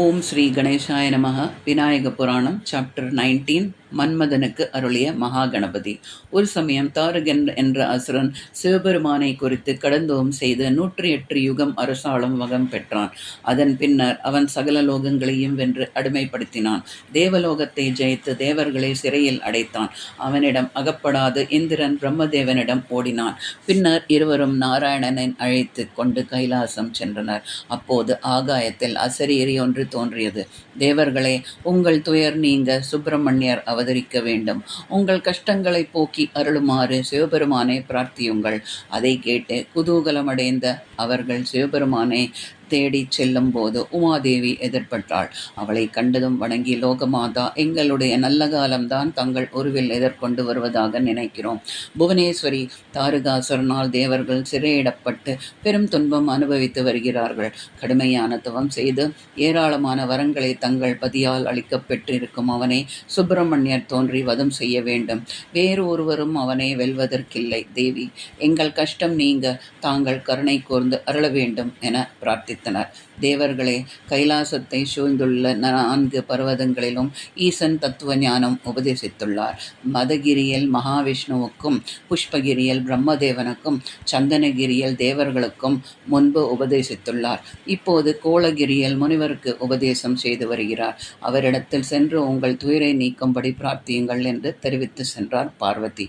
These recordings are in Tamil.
ஓம் ஸ்ரீ கணேசாய நமः. விநாயக புராணம் சாப்டர் 19. மன்மதனுக்கு அருளிய மகாகணபதி. ஒரு சமயம் தாரகன் என்ற அசுரன் சிவபெருமானை குறித்து கடந்தோம் செய்து 108 யுகம் அரசாளும் வகம் பெற்றான். அதன் பின்னர் அவன் சகல லோகங்களையும் வென்று அடிமைப்படுத்தினான். தேவலோகத்தை ஜெயித்து தேவர்களை சிறையில் அடைத்தான். அவனிடம் அகப்படாது இந்திரன் பிரம்மதேவனிடம் ஓடினான். பின்னர் இருவரும் நாராயணனை அழைத்து கொண்டு கைலாசம் சென்றனர். அப்போது ஆகாயத்தில் அசரீரி ஒன்று தோன்றியது. தேவர்களே, உங்கள் துயர் நீங்க சுப்பிரமணியர் அவதரிக்க வேண்டும். உங்கள் கஷ்டங்களை போக்கி அருளுமாறு சிவபெருமானை பிரார்த்தியுங்கள். அதை கேட்டு குதூகலமடைந்த அவர்கள் சிவபெருமானை தேடிச் செல்லும் போது உமாதேவி எதிர்பட்டாள். அவளை கண்டதும் வணங்கி, லோகமாதா, எங்களுடைய நல்ல காலம்தான் தங்கள் உருவில் எதிர்கொண்டு வருவதாக நினைக்கிறோம். புவனேஸ்வரி, தாரகாசுரனால் தேவர்கள் சிறையிடப்பட்டு பெரும் துன்பம் அனுபவித்து வருகிறார்கள். கடுமையான தவம் செய்து ஏராளமான வரங்களை தங்கள் பதியால் அளிக்கப்பெற்றிருக்கும் அவனை சுப்பிரமணியர் தோன்றி வதம் செய்ய வேண்டும். வேறு ஒருவரும் அவனை வெல்வதற்கில்லை. தேவி, எங்கள் கஷ்டம் நீங்க தாங்கள் கருணை கூர்ந்து அருள வேண்டும் என பிரார்த்தித்தனர். தேவர்களே, கைலாசத்தை சூழ்ந்துள்ள 4 பர்வதங்களிலும் ஈசன் தத்துவ ஞானம் உபதேசித்துள்ளார். மதகிரியில் மகாவிஷ்ணுவுக்கும், புஷ்பகிரியில் பிரம்மதேவனுக்கும், சந்தனகிரியில் தேவர்களுக்கும் முன்பு உபதேசித்துள்ளார். இப்போது கோலகிரியில் முனிவருக்கு உபதேசம் செய்து வருகிறார். அவரிடத்தில் சென்று உங்கள் துயரை நீக்கும்படி பிரார்த்தியுங்கள் என்று தெரிவித்து சென்றார் பார்வதி.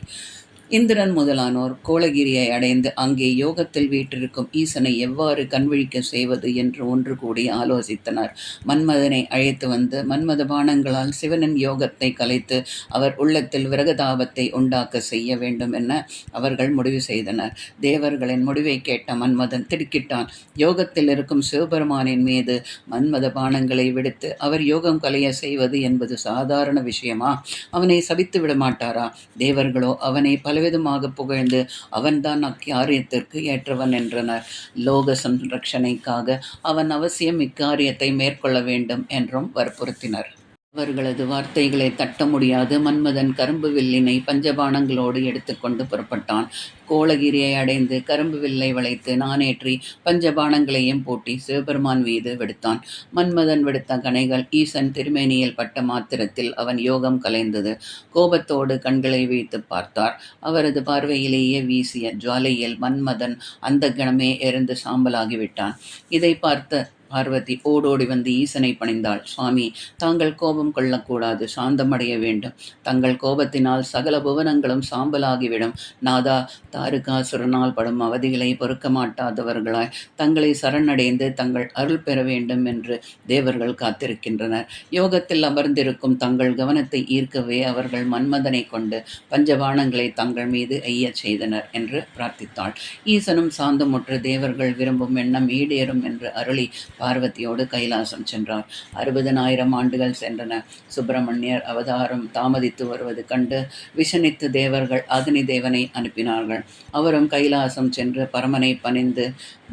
இந்திரன் முதலானோர் கோலகிரியை அடைந்து அங்கே யோகத்தில் வீற்றிருக்கும் ஈசனை எவ்வாறு கண்விழிக்க செய்வது என்று ஒன்று கூடி ஆலோசித்தனர். மன்மதனை அழைத்து வந்து மன்மத பானங்களால் சிவனின் யோகத்தை கலைத்து அவர் உள்ளத்தில் விரகதாபத்தை உண்டாக்க செய்ய வேண்டும் என அவர்கள் முடிவு செய்தனர். தேவர்களின் முடிவை கேட்ட மன்மதன் திடுக்கிட்டான். யோகத்தில் இருக்கும் சிவபெருமானின் மீது மன்மத பானங்களை விடுத்து அவர் யோகம் கலைய செய்வது என்பது சாதாரண விஷயமா? அவனை சபித்து விட மாட்டாரா? தேவர்களோ அவனை பலவிதமாக புகழ்ந்து அவன்தான் அக்காரியத்திற்கு ஏற்றவன் என்றனர். லோக சம்ரட்சணைக்காக அவன் அவசியம் இக்காரியத்தை மேற்கொள்ள வேண்டும் என்றும் வற்புறுத்தினர். அவர்களது வார்த்தைகளை தட்ட முடியாது மன்மதன் கரும்பு வில்லினை பஞ்சபாணங்களோடு எடுத்துக்கொண்டு புறப்பட்டான். கோலகிரியை அடைந்து கரும்பு வில்லை வளைத்து நானேற்றி பஞ்சபாணங்களையும் பூட்டி சிவபெருமான் மீது விடுத்தான். மன்மதன் விடுத்த கணைகள் ஈசன் திருமேனியில் பட்ட மாத்திரத்தில் அவன் யோகம் கலைந்தது. கோபத்தோடு கண்களை வீழ்த்து பார்த்தார். அவரது பார்வையிலேயே வீசிய ஜுவாலையில் மன்மதன் அந்த கணமே எரிந்து சாம்பலாகிவிட்டான். இதை பார்த்த பார்வதி ஓடோடி வந்து ஈசனை பணிந்தாள். சுவாமி, தாங்கள் கோபம் கொள்ளக்கூடாது, சாந்தமடைய வேண்டும். தங்கள் கோபத்தினால் சகல புவனங்களும் சாம்பலாகிவிடும். நாதா, தாரகாசுரனால் படும் அவதிகளை பொறுக்க மாட்டாதவர்களாய் தங்களை சரணடைந்து தங்கள் அருள் பெற வேண்டும் என்று தேவர்கள் காத்திருக்கின்றனர். யோகத்தில் அமர்ந்திருக்கும் தங்கள் கவனத்தை ஈர்க்கவே அவர்கள் மன்மதனை கொண்டு பஞ்சபாணங்களை தங்கள் மீது எய்யச் செய்தனர் என்று பிரார்த்தித்தாள். ஈசனும் சாந்தமுற்ற தேவர்கள் விரும்பும் எண்ணம் ஈடேறும் என்று அருளி பார்வதியோடு கைலாசம் சென்றார். 60,000 ஆண்டுகள் சென்றன. சுப்பிரமணியர் அவதாரம் தாமதித்து வருவது கண்டு விஷனித்து தேவர்கள் அக்னி தேவனை அனுப்பினார்கள். அவரும் கைலாசம் சென்று பரமனை பணிந்து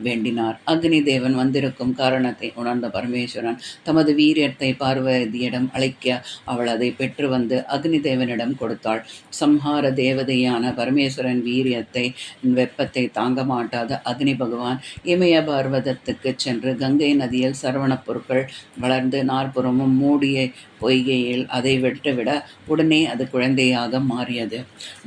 வேண்டினார். அக்னி தேவன் வந்திருக்கும் காரணத்தை உணர்ந்த பரமேஸ்வரன் தமது வீரியத்தை பார்வதியிடம் அழைக்க அவள் அதை பெற்று வந்து அக்னி தேவனிடம் கொடுத்தாள். சம்ஹார தேவதையான பரமேஸ்வரன் வீரியத்தை வெப்பத்தை தாங்க மாட்டாத அக்னி பகவான் இமய பர்வதத்துக்கு சென்று கங்கை நதியில் சரவணப் பொருட்கள் வளர்ந்து நாற்புறமும் மூடிய பொய்கையில் அதை விட்டுவிட உடனே அது குழந்தையாக மாறியது.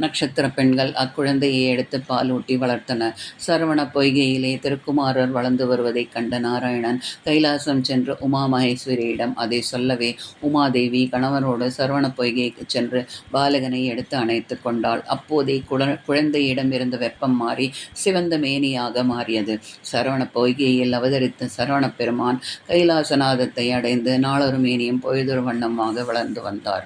நட்சத்திர பெண்கள் அக்குழந்தையை எடுத்து பாலூட்டி வளர்த்தனர். சரவண பொய்கையிலே திருக்குமாரர் வளர்ந்து வருவதைக் கண்ட நாராயணன் கைலாசம் சென்று உமா மகேஸ்வரியிடம் அதை சொல்லவே உமாதேவி கணவனோடு சரவண பொய்கைக்கு சென்று பாலகனை எடுத்து அணைத்து கொண்டாள். அப்போதே குழந்தையிடம் இருந்த வெப்பம் மாறி சிவந்த மேனியாக மாறியது. சரவண பொய்கையில் அவதரித்த சரவண பெருமான் கைலாசநாதத்தை அடைந்து நாளொரு மேனியும் பொழுதொரு வண்ணமாக வளர்ந்து வந்தார்.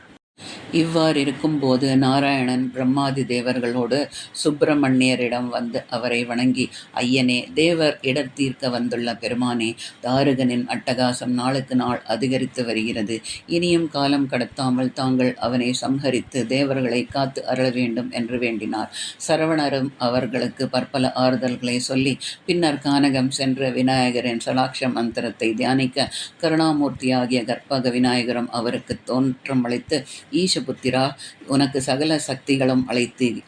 இவ்வாறு இருக்கும்போது நாராயணன் பிரம்மாதி தேவர்களோடு சுப்பிரமணியரிடம் வந்து அவரை வணங்கி, ஐயனே, தேவர் இடர் தீர்க்க வந்துள்ள பெருமானே, தாரகனின் அட்டகாசம் நாளுக்கு நாள் அதிகரித்து வருகிறது. இனியும் காலம் கடத்தாமல் தாங்கள் அவனை சம்ஹரித்து தேவர்களை காத்து அருள வேண்டும் என்று வேண்டினார். சரவணரும் அவர்களுக்கு பற்பல ஆறுதல்களை சொல்லி பின்னர் கானகம் சென்று விநாயகரின் சலாட்ச மந்திரத்தை தியானிக்க கருணாமூர்த்தியாகிய கற்பக விநாயகரும் அவருக்கு தோற்றமளித்து ஈசபுத்திரா, உனக்கு சகல சக்திகளும்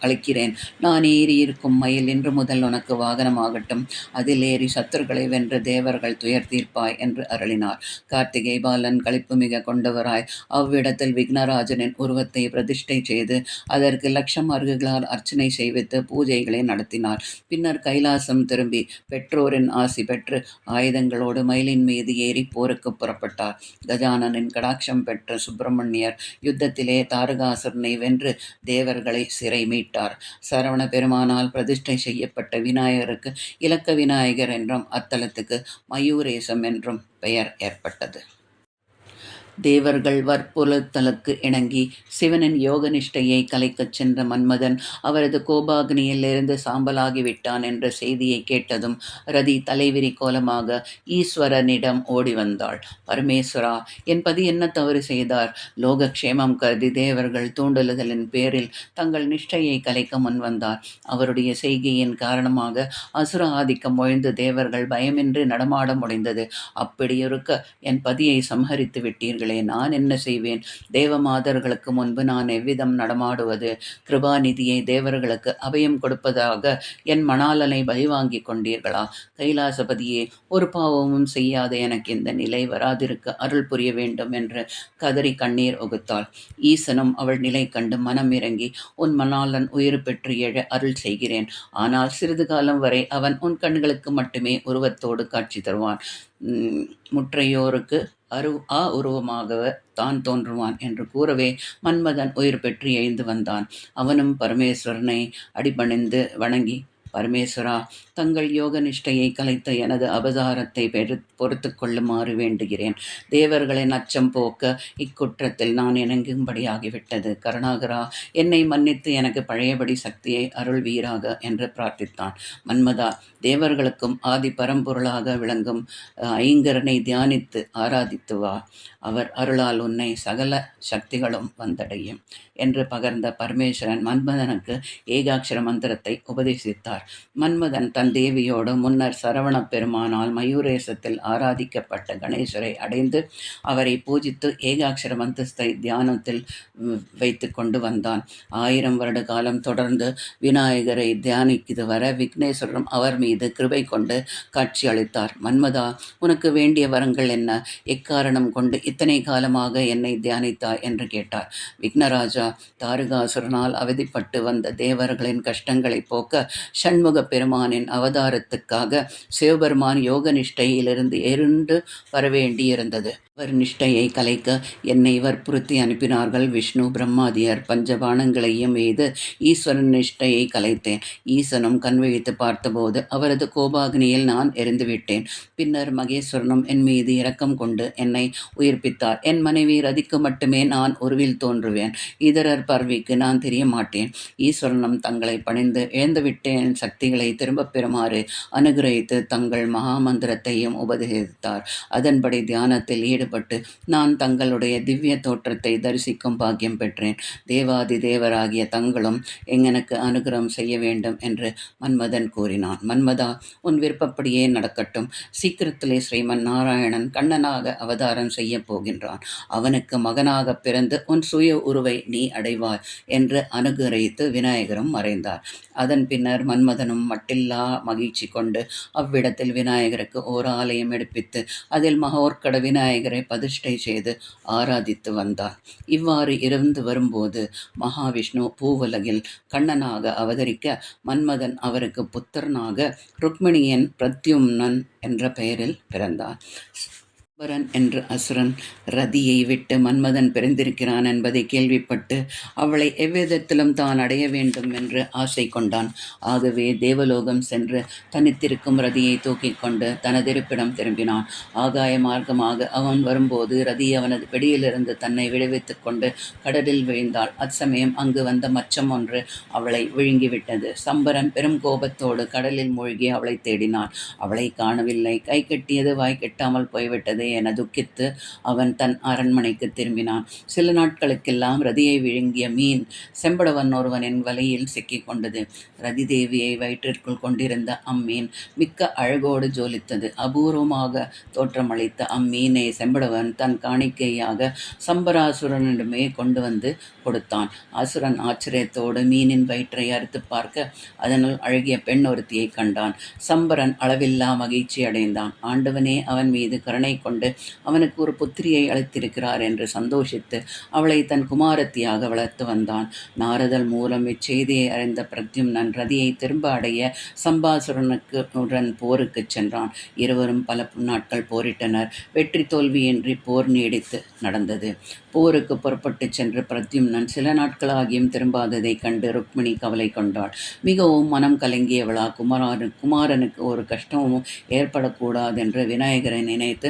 அளிக்கிறேன். நான் ஏறி இருக்கும் மயில் இன்று முதல் உனக்கு வாகனமாகட்டும். அதில் ஏறி சத்துருக்களை வென்று தேவர்கள் துயர் தீர்ப்பாய் என்று அருளினார். கார்த்திகை பாலன் களிப்பு மிக கொண்டவராய் அவ்விடத்தில் விக்னராஜனின் உருவத்தை பிரதிஷ்டை செய்து அதற்கு லட்சம் அருகுகளால் அர்ச்சனை செய்வித்து பூஜைகளை நடத்தினார். பின்னர் கைலாசம் திரும்பி பெற்றோரின் ஆசி பெற்று ஆயுதங்களோடு மயிலின் மீது ஏறி போருக்கு புறப்பட்டார். கஜானனின் கடாட்சம் பெற்ற சுப்பிரமணியர் யுத்தத்திலே தாரகாசுரனை வென்று தேவர்களை சிறை மீட்டார். சரவண பெருமானால் பிரதிஷ்டை செய்யப்பட்ட விநாயகருக்கு இலக்க விநாயகர் என்றும் அத்தலத்துக்கு மயூரேசம் என்றும் பெயர் ஏற்பட்டது. தேவர்கள் வற்புறுத்தலுக்கு இணங்கி சிவனின் யோக நிஷ்டையை கலைக்கச் சென்ற மன்மதன் அவரது கோபாக்னியிலிருந்து சாம்பலாகிவிட்டான் என்ற செய்தியை கேட்டதும் ரதி தலைவிரி கோலமாக ஈஸ்வரனிடம் ஓடி வந்தாள். பரமேஸ்வரா, என் பதி என்ன தவறு செய்தார்? லோகக்ஷேமம் கருதி தேவர்கள் தூண்டுதலின் பேரில் தங்கள் நிஷ்டையை கலைக்க முன்வந்தார். அவருடைய செய்கையின் காரணமாக அசுர ஆதிக்கம் ஒழிந்து தேவர்கள் பயமின்றி நடமாட முடிந்தது. அப்படியிருக்க என் பதியை சம்ஹரித்து விட்டீர்கள். நான் என்ன செய்வேன்? தேவமாதர்களுக்கு முன்பு நான் எவ்விதம் நடமாடுவது? கிருபாநிதியை தேவர்களுக்கு அபயம் கொடுப்பதாக என் மணாலனை பழிவாங்கிக் கொண்டீர்களா? கைலாசபதியே, ஒரு பாவமும் செய்யாத எனக்கு இந்த நிலை வராதிருக்க அருள் புரிய வேண்டும் என்று கதறி கண்ணீர் உகுத்தாள். ஈசனும் அவள் நிலை கண்டு மனம் இறங்கி, உன் மணாலன் உயிர் பெற்று எழ அருள் செய்கிறேன். ஆனால் சிறிது காலம் வரை அவன் உன் கண்களுக்கு மட்டுமே உருவத்தோடு காட்சி தருவான். முற்றையோருக்கு உருவமாக தான் தோன்றுவான் என்று கூறவே மன்மதன் உயிர் பெற்று எழுந்து வந்தான். அவனும் பரமேஸ்வரனை அடிபணிந்து வணங்கி, பரமேஸ்வரா, தங்கள் யோக நிஷ்டையை கலைத்த எனது அபசாரத்தை பொறுத்து கொள்ளுமாறு வேண்டுகிறேன். தேவர்களின் அச்சம் போக்க இக்குற்றத்தில் நான் இணங்கும்படியாகிவிட்டது. கருணாகரா, என்னை மன்னித்து எனக்கு பழையபடி சக்தியை அருள்வீராக என்று பிரார்த்தித்தான். மன்மதா, தேவர்களுக்கும் ஆதி பரம்பொருளாக விளங்கும் ஐங்கரனை தியானித்து ஆராதித்து வா. அவர் அருளால் உன்னை சகல சக்திகளும் வந்தடையும் என்று பகர்ந்த பரமேஸ்வரன் மன்மதனுக்கு ஏகாட்சர மந்திரத்தை உபதேசித்தார். மன்மதன் தன் தேவியோடு முன்னர் சரவண பெருமானால் மயூரேசத்தில் ஆராதிக்கப்பட்ட கணேசரை அடைந்து அவரை பூஜித்து ஏகாட்சர மந்திரத்தை தியானத்தில் வைத்து கொண்டு வந்தான். 1000 வருட காலம் தொடர்ந்து விநாயகரை தியானித்து வர விக்னேஸ்வரரும் அவர் மீது கிருபை கொண்டு காட்சி அளித்தார். மன்மதா, உனக்கு வேண்டிய வரங்கள் என்ன? எக்காரணம் கொண்டு இத்தனை காலமாக என்னை தியானித்தாய் என்று கேட்டார். விக்னராஜா, தாரகாசுரனால் அவதிப்பட்டு வந்த தேவர்களின் கஷ்டங்களை போக்க ஷண்முக பெருமானின் அவதாரத்துக்காக சிவபெருமான் யோக நிஷ்டையிலிருந்து எருண்டு வரவேண்டியிருந்தது. அவர் நிஷ்டையை கலைக்க என்னை வற்புறுத்தி அனுப்பினார்கள். விஷ்ணு பிரம்மாதியர் பஞ்சபாணங்களையும் எய்து ஈஸ்வரன் நிஷ்டையை கலைத்தேன். ஈசனும் கண்விழித்து பார்த்தபோது அவரது கோபாக்னியில் நான் எரிந்துவிட்டேன். பின்னர் மகேஸ்வரனும் என் மீது இரக்கம் கொண்டு என்னை உயிர்ப்பித்தார். என் மனைவி ரதிக்கு மட்டுமே நான் உருவில் தோன்றுவேன். இதரர் பார்வைக்கு நான் தெரிய மாட்டேன். ஈஸ்வரனும் தங்களை பணிந்து இழந்துவிட்டேன் சக்திகளை திரும்பப் பெறுமாறு அனுகிரகித்து தங்கள் மகாமந்திரத்தையும் உபதேசித்தார். அதன்படி தியானத்தில் ஈடுபட்டு நான் தங்களுடைய திவ்ய தோற்றத்தை தரிசிக்கும் பாக்கியம் பெற்றேன். தேவாதி தேவராகிய தங்களும் எனக்கு அனுகிரகம் செய்ய வேண்டும் என்று மன்மதன் கூறினான். மன்மதா, உன் விருப்பப்படியே நடக்கட்டும். சீக்கிரத்திலே ஸ்ரீமன் நாராயணன் கண்ணனாக அவதாரம் செய்ய போகின்றான். அவனுக்கு மகனாக பிறந்து உன் சுய உருவை நீ அடைவாய் என்று அனுகிரகித்து விநாயகரும் மறைந்தார். அதன் பின்னர் மன்மதனும் மட்டில்லா மகிழ்ச்சி கொண்டு அவ்விடத்தில் விநாயகருக்கு ஓர் ஆலயம் எடுப்பித்து அதில் மகோர்க்கட விநாயகரை பிரதிஷ்டை செய்து ஆராதித்து வந்தார். இவ்வாறு இருந்து வரும்போது மகாவிஷ்ணு பூவுலகில் கண்ணனாக அவதரிக்க மன்மதன் அவருக்கு புத்திரனாக ருக்மிணியின் பிரத்யும்னன் என்ற பெயரில் பிறந்தார். வரன் என்ற அசுரன் ரதியை விட்டு மன்மதன் பிறந்திருக்கிறான் என்பதை கேள்விப்பட்டு அவளை எவ்விதத்திலும் தான் அடைய வேண்டும் என்று ஆசை கொண்டான். ஆகவே தேவலோகம் சென்று தனித்திருக்கும் ரதியை தூக்கிக் கொண்டு தனதிருப்பிடம் திரும்பினான். ஆகாய மார்க்கமாக அவன் வரும்போது ரதி அவனது பிடியிலிருந்து தன்னை விடுவித்துக் கொண்டு கடலில் விழுந்தாள். அச்சமயம் அங்கு வந்த மச்சம் ஒன்று அவளை விழுங்கிவிட்டது. சம்பரன் பெரும் கோபத்தோடு கடலில் மூழ்கி அவளை தேடினான். அவளை காணவில்லை. கை கட்டியது வாய் கெட்டாமல் போய்விட்டதே என துக்கித்து அவன் தன் அரண்மனைக்கு திரும்பினான். சில நாட்களுக்கெல்லாம் ரதியை விழுங்கிய மீன் செம்படவன் ஒருவனின் வலையில் சிக்கிக் கொண்டது. ரதி தேவியை வயிற்றிற்குள் கொண்டிருந்த அம்மீன் மிக்க அழகோடு ஜொலித்தது. அபூர்வமாக தோற்றமளித்த அம்மீனை செம்படவன் தன் காணிக்கையாக சம்பராசுரனிடமே கொண்டு வந்து கொடுத்தான். அசுரன் ஆச்சரியத்தோடு மீனின் வயிற்றை அறுத்து பார்க்க அதனுள் அழகிய பெண் ஒருத்தியை கண்டான். சம்பரன் அளவில்லா மகிழ்ச்சி அடைந்தான். ஆண்டவனே அவன் மீது கருணை கொண்டு அவனுக்கு ஒரு புத்திரியை அளித்திருக்கிறார் என்று சந்தோஷித்து அவளை தன் குமாரத்தியாக வளர்த்து வந்தான். நாரதர் மூலம் இச்செய்தியை அறிந்த பிரத்யும்னன் ரதியை திரும்ப அடைய சம்பாசுரனுக்கு உடன் போருக்கு சென்றான். இருவரும் பல நாட்கள் போரிட்டனர். வெற்றி தோல்வியின்றி போர் நீடித்து நடந்தது. போருக்கு புறப்பட்டு சென்ற பிரத்யும்னன் சில நாட்களாகியும் திரும்பாததைக் கண்டு ருக்மிணி கவலை கொண்டாள். மிகவும் மனம் கலங்கியவளா குமாரனுக்கு ஒரு கஷ்டமும் ஏற்படக்கூடாதென்று விநாயகரை நினைத்து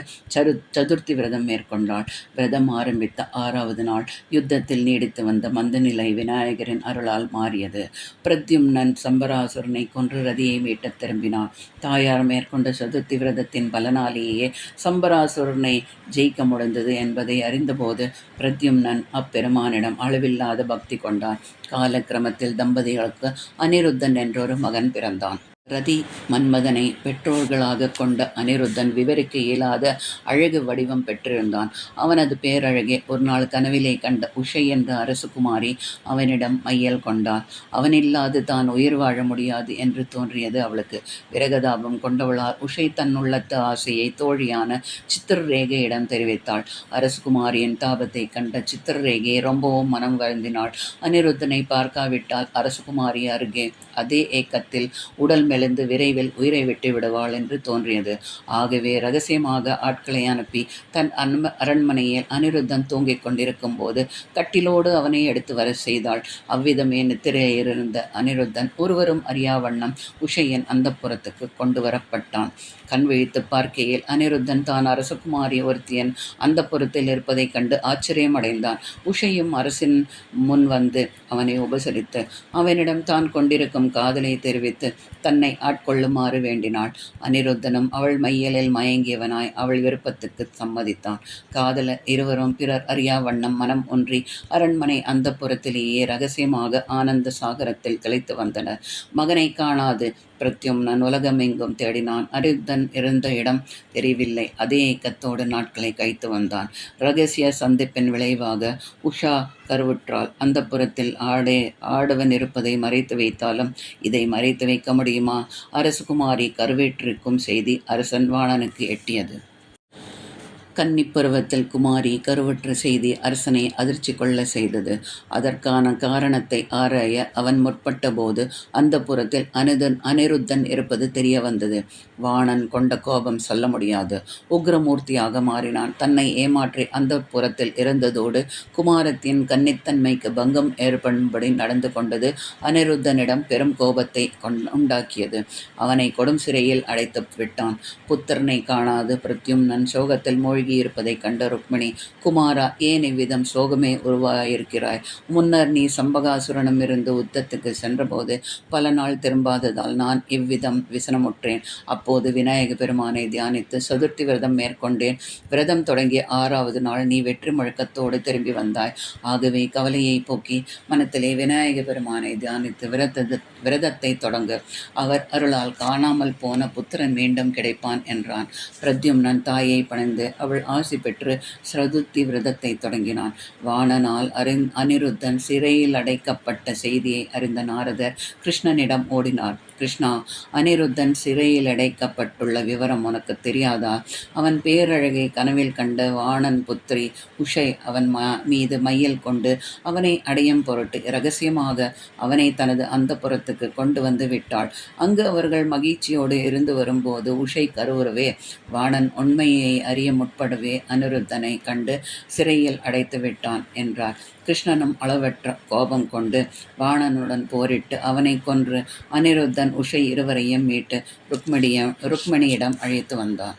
சதுர்த்தி விரதம் மேற்கொண்டாள். விரதம் ஆரம்பித்த 6வது நாள் யுத்தத்தில் நீடித்து வந்த மந்தநிலை விநாயகரின் அருளால் மாறியது. பிரத்யும்னன் சம்பராசுரனை கொன்று ரதியை மீட்டத் திரும்பினான். தாயார் மேற்கொண்ட சதுர்த்தி விரதத்தின் பலனாலேயே சம்பராசுரனை ஜெயிக்க முடிந்தது என்பதை அறிந்தபோது பிரத்யும்னன் அப்பெருமானிடம் அளவில்லாத பக்தி கொண்டான். காலக்கிரமத்தில் தம்பதிகளுக்கு அனிருத்தன் என்றொரு மகன் பிறந்தான். ரதி மன்மதனை பெற்றோர்களாக கொண்ட அனிருத்தன் விவரிக்க இயலாத அழகு வடிவம் பெற்றிருந்தான். அவனது பேரழகே ஒரு நாள் கனவிலே கண்ட உஷை என்ற அரசுகுமாரி அவனிடம் மையல் கொண்டாள். அவனில்லாது தான் உயிர் வாழ முடியாது என்று தோன்றியது அவளுக்கு. விரகதாபம் கொண்டவளால் உஷை தன்னுள்ளத்து ஆசையை தோழியான சித்திரரேகையிடம் தெரிவித்தாள். அரசுகுமாரியின் தாபத்தை கண்ட சித்திரரேகை ரொம்பவும் மனம் வருந்தினாள். அனிருத்தனை பார்க்காவிட்டால் அரசுகுமாரி அருகே அதே ஏக்கத்தில் உடல் மெலிந்து விரைவில் உயிரை விட்டு விடுவாள் என்று தோன்றியது. ஆகவே ரகசியமாக ஆட்களை அனுப்பி தன் அரண்மனையில் அனிருத்தன் தூங்கிக் கொண்டிருக்கும் போது கட்டிலோடு அவனை எடுத்து வர செய்தாள். அவ்விதமே நித்திரையிருந்த அனிருத்தன் ஒருவரும் அறியாவண்ணம் உஷையின் அந்தப்புறத்துக்கு கொண்டு வரப்பட்டான். கண் விழித்து பார்க்கையில் அனிருத்தன் தான் அரசகுமாரி ஒருத்தியன் அந்தப்புறத்தில் இருப்பதைக் கண்டு ஆச்சரியம் அடைந்தான். உஷையும் அரசின் முன் வந்து அவனை உபசரித்து அவனிடம் தான் கொண்டிருக்கும் காதலை தெரிவித்து தன்னை ஆட்கொள்ளுமாறு வேண்டினாள். அனிருத்தனும் அவள் மையலில் மயங்கியவனாய் அவள் விருப்பத்துக்கு சம்மதித்தான். காதலர் இருவரும் பிறர் அறியா வண்ணம் மனம் ஒன்றி அரண்மனை அந்தப்புறத்திலேயே ரகசியமாக ஆனந்த சாகரத்தில் திளைத்து வந்தனர். மகனை காணாது பிரத்யும்னன் உலகமெங்கும் தேடினான். அனிருத்தன் இருந்த இடம் தெரியவில்லை. அதே ஏக்கத்தோடு நாட்களை கழித்து வந்தான். இரகசிய சந்திப்பின் விளைவாக உஷா கருவுற்றாள். அந்தப்புறத்தில் ஆடவன் இருப்பதை மறைத்து வைத்தாலும் இதை மறைத்து வைக்க முடியுமா? அரசகுமாரி கருவேற்றிருக்கும் செய்தி அரசன் வாணனுக்கு எட்டியது. கன்னிப்பருவத்தில் குமாரி கருவுற்ற செய்தி அரசனை அதிர்ச்சி கொள்ள செய்தது. அதற்கான காரணத்தை ஆராய அவன் முற்பட்ட போது அந்தப்புறத்தில் அனிருத்தன் இருப்பது தெரிய வந்தது. வாணன் கொண்ட கோபம் சொல்ல முடியாது. உக்ரமூர்த்தியாக மாறினான். தன்னை ஏமாற்றி அந்தப்புறத்தில் இருந்ததோடு குமாரத்தின் கன்னித்தன்மைக்கு பங்கம் ஏற்படும்படி நடந்து கொண்டது அனிருத்தனிடம் பெரும் கோபத்தை உண்டாக்கியது. அவனை கொடும் சிறையில் அடைத்து விட்டான். புத்திரனை காணாது பிரத்யும்னன் சோகத்தில் மூழ்கி இருப்பதைக் கண்ட ருக்மிணி, குமாரா, ஏன் இவ்விதம் சோகமே உருவாயிருக்கிறாய்? முன்னர் நீ சம்பகாசுரனிடமிருந்து யுத்தத்துக்கு சென்றபோது பல நாள் திரும்பாததால் நான் இவ்விதம் விசனமுற்றேன். அப்போது விநாயக பெருமானை தியானித்து சதுர்த்தி விரதம் மேற்கொண்டேன். விரதம் தொடங்கிய 6வது நாள் நீ வெற்றி முழக்கத்தோடு திரும்பி வந்தாய். ஆகவே கவலையை போக்கி மனத்திலே விநாயக பெருமானை தியானித்து விரதத்தை தொடங்கு. அவர் அருளால் காணாமல் போன புத்திரன் மீண்டும் கிடைப்பான் என்றான். பிரத்யும்னன் தாயை பணிந்து அவள் ஆசி பெற்று சதுர்த்தி விரதத்தை தொடங்கினான். வாணனால் அனிருத்தன் சிறையில் அடைக்கப்பட்ட செய்தியை அறிந்த நாரதர் கிருஷ்ணனிடம் ஓடினார். கிருஷ்ணா, அனிருத்தன் சிறையில் அடைக்கப்பட்டுள்ள விவரம் உனக்கு தெரியாதா? அவன் பேரழகை கனவில் கண்ட வாணன் புத்திரி உஷை அவன் மீது மையல் கொண்டு அவனை அடையும் பொருட்டு இரகசியமாக அவனை தனது அந்தப்புறத்துக்கு கொண்டு வந்து விட்டாள். அங்கு அவர்கள் மகிழ்ச்சியோடு இருந்து வரும்போது உஷை கருவுறவே வாணன் உண்மையை அறிய முற்படவே அனிருத்தனை கண்டு சிறையில் அடைத்து விட்டான் என்றார். கிருஷ்ணனும் அளவற்ற கோபம் கொண்டு வாணனுடன் போரிட்டு அவனை கொன்று அனிருத்தன் உஷை இருவரையும் மீட்டு ருக்மிணியிடம் அழைத்து வந்தான்.